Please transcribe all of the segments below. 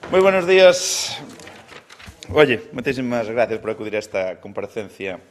Moi buenos días. Oye, moitísimas gracias por acudir a esta comparecencia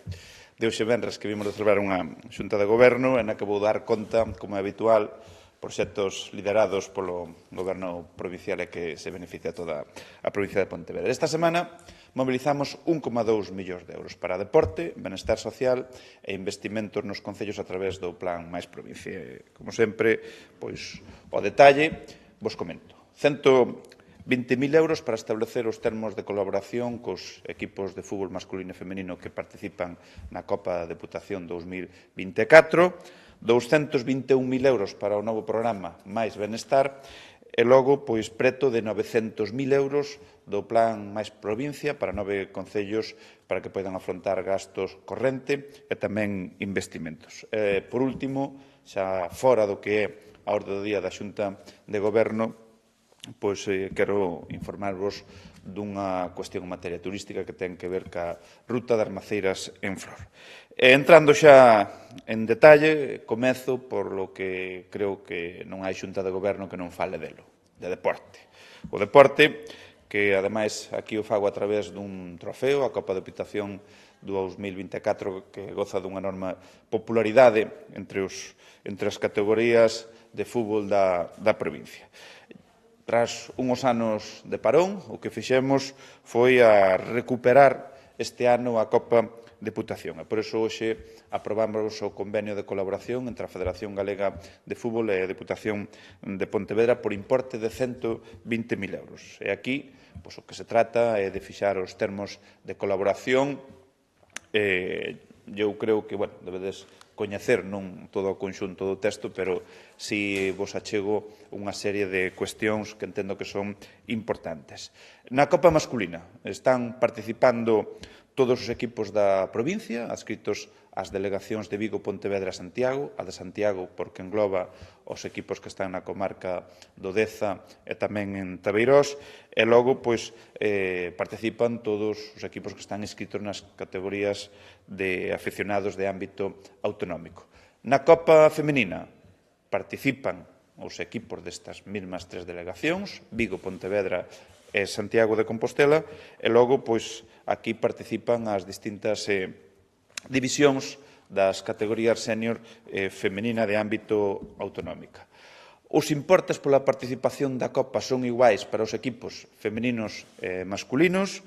de hoxe venres que vimos de celebrar unha xunta de goberno en a que vou dar conta, como é habitual, proxectos liderados polo goberno provincial e que se beneficia toda a provincia de Pontevedra. Esta semana mobilizamos 1,2 millóns de euros para deporte, benestar social e investimentos nos concellos a través do Plan Máis Provincia. Como sempre, pois, o detalle vos comento. 120.000 euros para establecer os termos de colaboración cos equipos de fútbol masculino e femenino que participan na Copa da Deputación 2024, 221.000 euros para o novo programa Máis Benestar e logo, pois, preto de 900.000 euros do Plan Máis Provincia para 9 concellos para que poidan afrontar gastos corrente e tamén investimentos. Por último, xa fora do que é a orde do día da Xunta de Goberno, pois quero informarvos dunha cuestión en materia turística que ten que ver ca Ruta das Maceiras en Flor. Entrando xa en detalle, comezo por lo que creo que non hai xunta de goberno que non fale delo, de deporte. O deporte, que ademais aquí o fago a través dun trofeo, a Copa de Deputación 2024, que goza dunha enorme popularidade entre as categorías de fútbol da provincia. Tras unhos anos de parón, o que fixemos foi a recuperar este ano a Copa Deputación. E por iso hoxe aprobamos o convenio de colaboración entre a Federación Galega de Fútbol e a Deputación de Pontevedra por importe de 120.000 euros. E aquí, pois, o que se trata é de fixar os termos de colaboración. Eu creo que, bueno, debedes coñecer non todo o conxunto do texto, pero si vos achego unha serie de cuestións que entendo que son importantes. Na Copa masculina están participando todos os equipos da provincia, adscritos ás delegacións de Vigo, Pontevedra e Santiago, a de Santiago porque engloba os equipos que están na comarca do Deza e tamén en Tabeirós, e logo pois participan todos os equipos que están inscritos nas categorías de aficionados de ámbito autonómico. Na Copa femenina participan os equipos destas mesmas tres delegacións, Vigo, Pontevedra e Santiago de Compostela, e logo, pois, aquí participan as distintas divisións das categorías sénior femenina de ámbito autonómica. Os importes pola participación da Copa son iguais para os equipos femeninos e masculinos.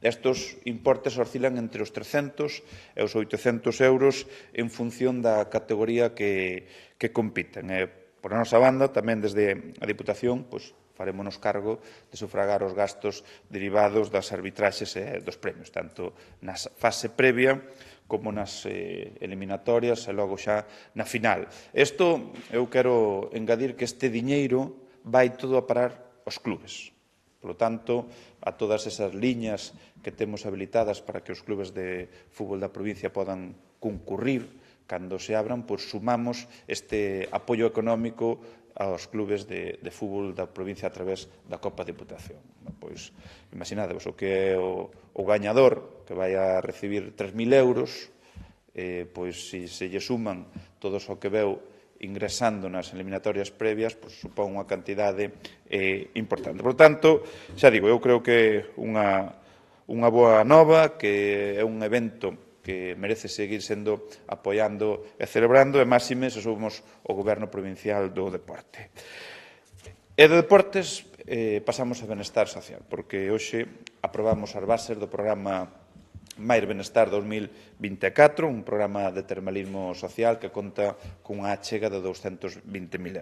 Estes importes oscilan entre os 300 e os 800 euros en función da categoría que compiten. Por a nosa banda, tamén desde a Diputación, pois, farémonos cargo de sufragar os gastos derivados das arbitraxes e dos premios, tanto na fase previa como nas eliminatorias e logo xa na final. Isto, eu quero engadir que este diñeiro vai todo a parar aos clubes. Por lo tanto, a todas esas liñas que temos habilitadas para que os clubes de fútbol da provincia podan concurrir cando se abran, pois sumamos este apoio económico aos clubes de fútbol da provincia a través da Copa Deputación. Pois, imaginadevos, o que é o gañador, que vai a recibir 3.000 euros, pois, se lle suman todos o que veu ingresando nas eliminatorias previas, pois, supón unha cantidade importante. Por tanto, xa digo, eu creo que é unha boa nova, que é un evento que merece seguir sendo apoiando e celebrando, e máxime se somos o Goberno Provincial do Deporte. E de deportes pasamos a benestar social, porque hoxe aprobamos as bases do programa Máis Benestar 2024, un programa de termalismo social que conta cunha achega de 220.000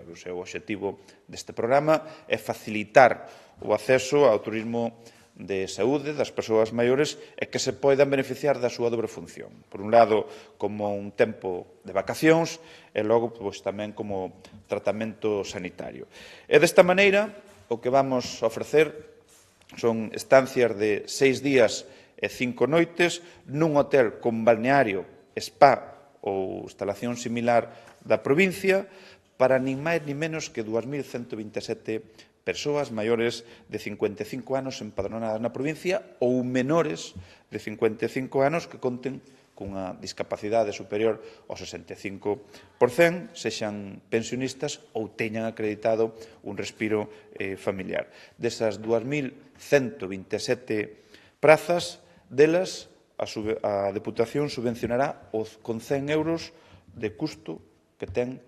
euros. E o obxectivo deste programa é facilitar o acceso ao turismo de saúde das persoas maiores e que se poidan beneficiar da súa dobre función. Por un lado, como un tempo de vacacións e logo pois, tamén como tratamento sanitario. E desta maneira, o que vamos a ofrecer son estancias de 6 días e 5 noites nun hotel con balneario, spa ou instalación similar da provincia para nin máis nin menos que 2.127 persoas maiores de 55 anos empadronadas na provincia ou menores de 55 anos que conten cunha discapacidade superior ao 65%, sexan pensionistas ou teñan acreditado un respiro familiar. Desas 2.127 prazas, delas a Deputación subvencionará con 100 euros de custo que ten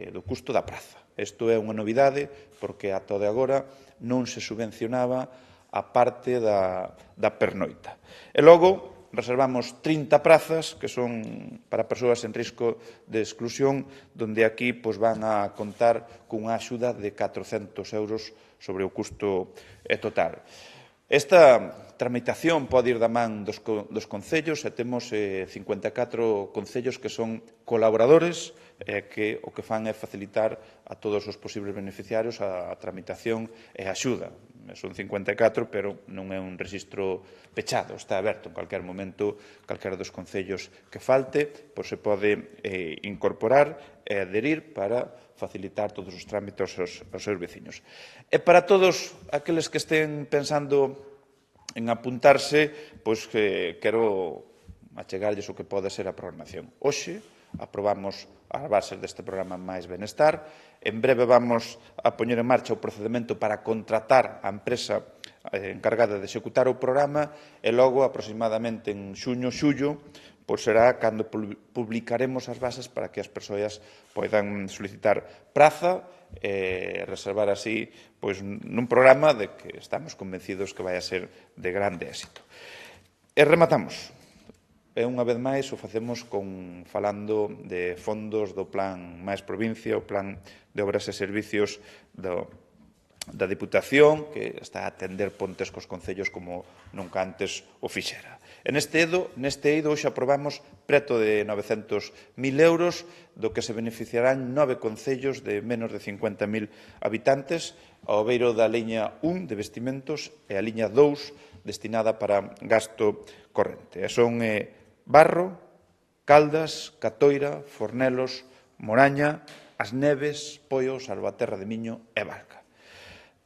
do custo da praza. Isto é unha novidade porque ata o de agora non se subvencionaba a parte da pernoita. E logo reservamos 30 prazas que son para persoas en risco de exclusión, donde aquí van a contar cunha axuda de 400 euros sobre o custo total. Esta tramitación pode ir da man dos concellos e temos 54 concellos que son colaboradores que o que fan é facilitar a todos os posibles beneficiarios a tramitación e a axuda. Son 54, pero non é un rexistro pechado, está aberto en calquer momento, calquera dos concellos que falte, pois se pode incorporar e adherir para facilitar todos os trámites aos seus veciños. E para todos aqueles que estén pensando en apuntarse, pois quero achegarlles o que pode ser a programación. Hoxe aprobamos as bases deste programa Máis Benestar. En breve vamos a poñer en marcha o procedimento para contratar a empresa encargada de executar o programa e logo, aproximadamente en xuño-xullo, será cando publicaremos as bases para que as persoas poidan solicitar praza e reservar así nun programa de que estamos convencidos que vai a ser de grande éxito. E rematamos. E unha vez máis o facemos falando de fondos do Plan Máis Provincia, o Plan de Obras e Servicios da Deputación, que está a atender pontes cos concellos como nunca antes o fixera. Neste eido hoxe aprobamos preto de 900.000 euros, do que se beneficiarán 9 concellos de menos de 50.000 habitantes, ao beiro da liña 1 de vestimentos e a liña 2 destinada para gasto corrente. Son Barro, Caldas, Catoira, Fornelos, Moraña, As Neves, Poio, Salvaterra de Miño e Valga.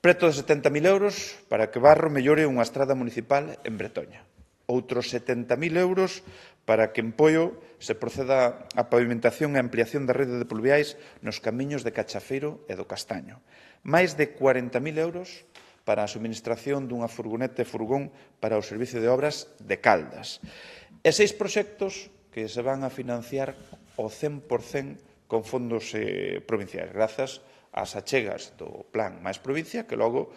Preto de 70.000 euros para que Barro mellore unha estrada municipal en Bretoña. Outros 70.000 euros para que en Poio se proceda a pavimentación e ampliación da rede de pluviais nos camiños de Cachafeiro e do Castaño. Máis de 40.000 euros para a suministración dunha furgoneta e furgón para o Servicio de Obras de Caldas. E 6 proxectos que se van a financiar ao 100% con fondos provinciais, grazas ás achegas do Plan Máis Provincia, que logo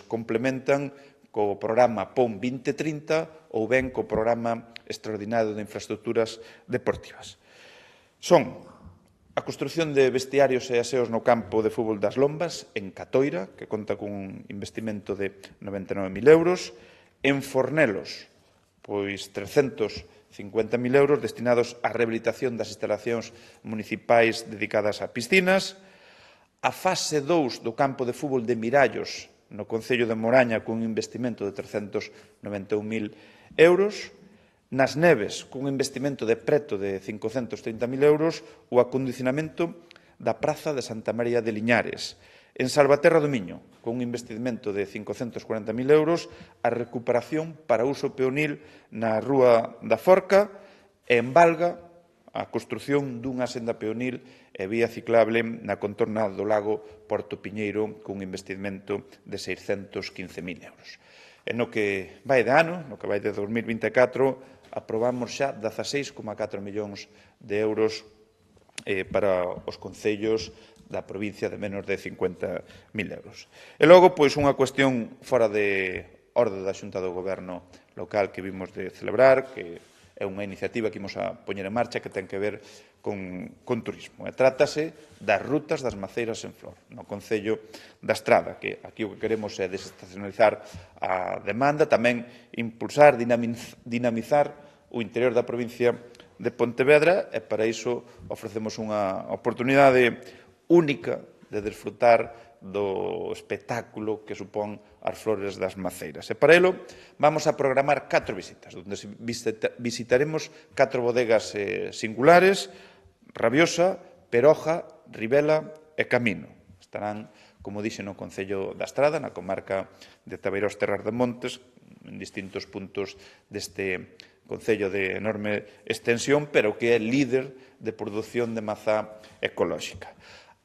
complementan co programa PON 2030 ou ben co programa extraordinario de infraestructuras deportivas. Son a construción de vestiarios e aseos no campo de fútbol das Lombas, en Catoira, que conta cun investimento de 99.000 euros, en Fornelos, 350.000 euros destinados á rehabilitación das instalacións municipais dedicadas a piscinas, a fase 2 do campo de fútbol de Mirallos, no Concello de Moraña, cun investimento de 391.000 euros, nas Neves, cun investimento de preto de 530.000 euros, o acondicionamento da Praza de Santa María de Liñares. En Salvaterra do Miño, con un investimento de 540.000 euros, a recuperación para uso peonil na Rúa da Forca, e en Valga, a construción dunha senda peonil e vía ciclable na contorna do lago Porto Piñeiro cun investimento de 615.000 euros. E no que vai de ano, no que vai de 2024, aprobamos xa 16,4 millóns de euros para os concellos da provincia de menos de 50.000 euros. E logo, unha cuestión fora de orde da Xunta do Goberno local que vimos de celebrar, que é unha iniciativa que imos a poñer en marcha que ten que ver con turismo. E trátase das rutas das maceiras en flor, no Concello da Estrada, que aquí o que queremos é desestacionalizar a demanda, tamén impulsar, dinamizar o interior da provincia de Pontevedra, e para iso ofrecemos unha oportunidade única de desfrutar do espectáculo que supón as flores das maceiras. E para elo vamos a programar 4 visitas, onde visitaremos 4 bodegas singulares: Rabiosa, Peroja, Ribela e Camino. Estarán, como dixe, no Concello da Estrada, na comarca de Tabeiros Terras de Montes, en distintos puntos deste concello de enorme extensión, pero que é líder de produción de mazá ecolóxica.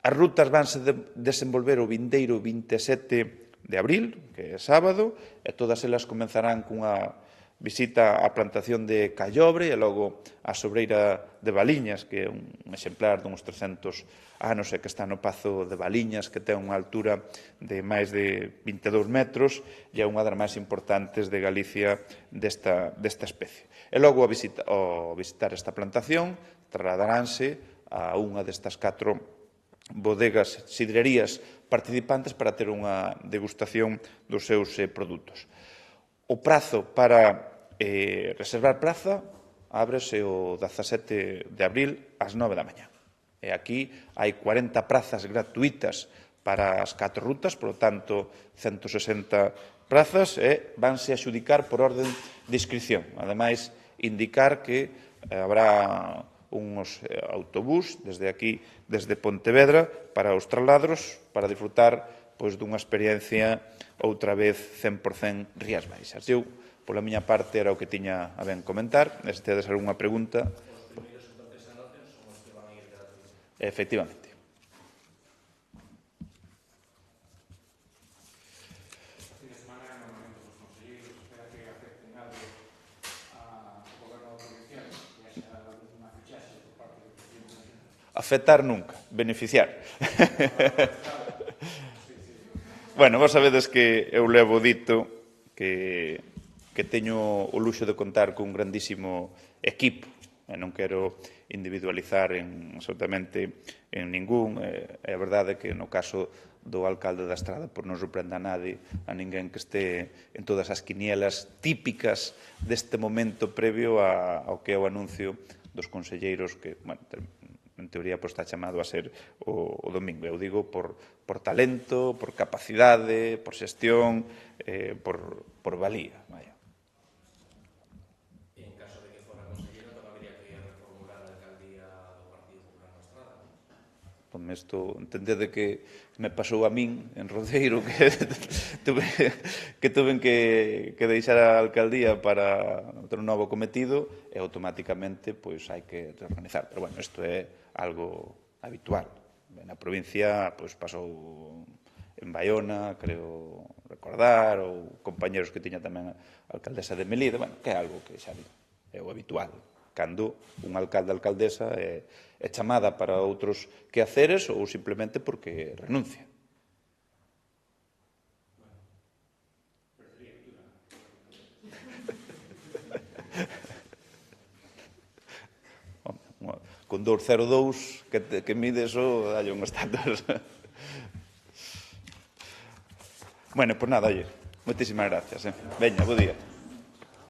As rutas vanse desenvolver o vindeiro 27 de abril, que é sábado, e todas elas comenzarán cunha visita á plantación de Callobre e logo á sobreira de Valiñas, que é un exemplar duns 300 anos e que está no Pazo de Valiñas, que ten unha altura de máis de 22 metros e é unha das máis importantes de Galicia desta especie. E logo, ao visitar esta plantación, trasladaránse a unha destas 4 bodegas, sidrerías participantes para ter unha degustación dos seus produtos. O prazo para reservar praza ábrese o 17 de abril ás 9 da mañá. E aquí hai 40 prazas gratuitas para as 4 rutas, por lo tanto, 160 prazas e vanse a xudicar por orden de inscripción. Ademais, indicar que habrá uns autobús desde aquí, desde Pontevedra, para os traslados, para disfrutar dunha experiencia outra vez 100% Rías Baixas. Eu, pola miña parte, era o que tiña a ben comentar. Se tedes algunha pregunta... Os primeiros entonces anuncios son os que van a ir gratuitos. Efectivamente. Fin de semana, en normalmente, os conselleiros espera que afecten algo ao goberno da provincia e haxa unha fichaxe por parte do presidente da Xunta. Afectar nunca, beneficiar. Bueno, vos sabedes que eu levo dito que teño o luxo de contar cun grandísimo equipo, e non quero individualizar absolutamente en ningún. É verdade que no caso do alcalde da Estrada, por non sorprenda a ninguén que este en todas as quinielas típicas deste momento previo ao que é o anuncio dos conselleiros que, bueno, en teoría está chamado a ser o domingo. Eu digo por talento, por capacidade, por xestión, por valía. E en caso de que fora consellero, tamén habría que reformular a alcaldía do Partido Popular na Estrada, non? Entón, isto, entendede que me pasou a min en Rodeiro, que tuve que deixar a alcaldía para ter un novo cometido e automáticamente hai que reorganizar. Pero, bueno, isto é algo habitual. Na provincia pasou en Baiona, creo recordar, ou compañeros que tiña tamén a alcaldesa de Melide, bueno, que é algo que xa é o habitual. Cando un alcalde ou alcaldesa é chamada para outros quehaceres ou simplemente porque renuncia. Con 202 que mide eso, dalle unhos tantos. Bueno, pois nada, oye, moitísimas gracias. Veña, bo día.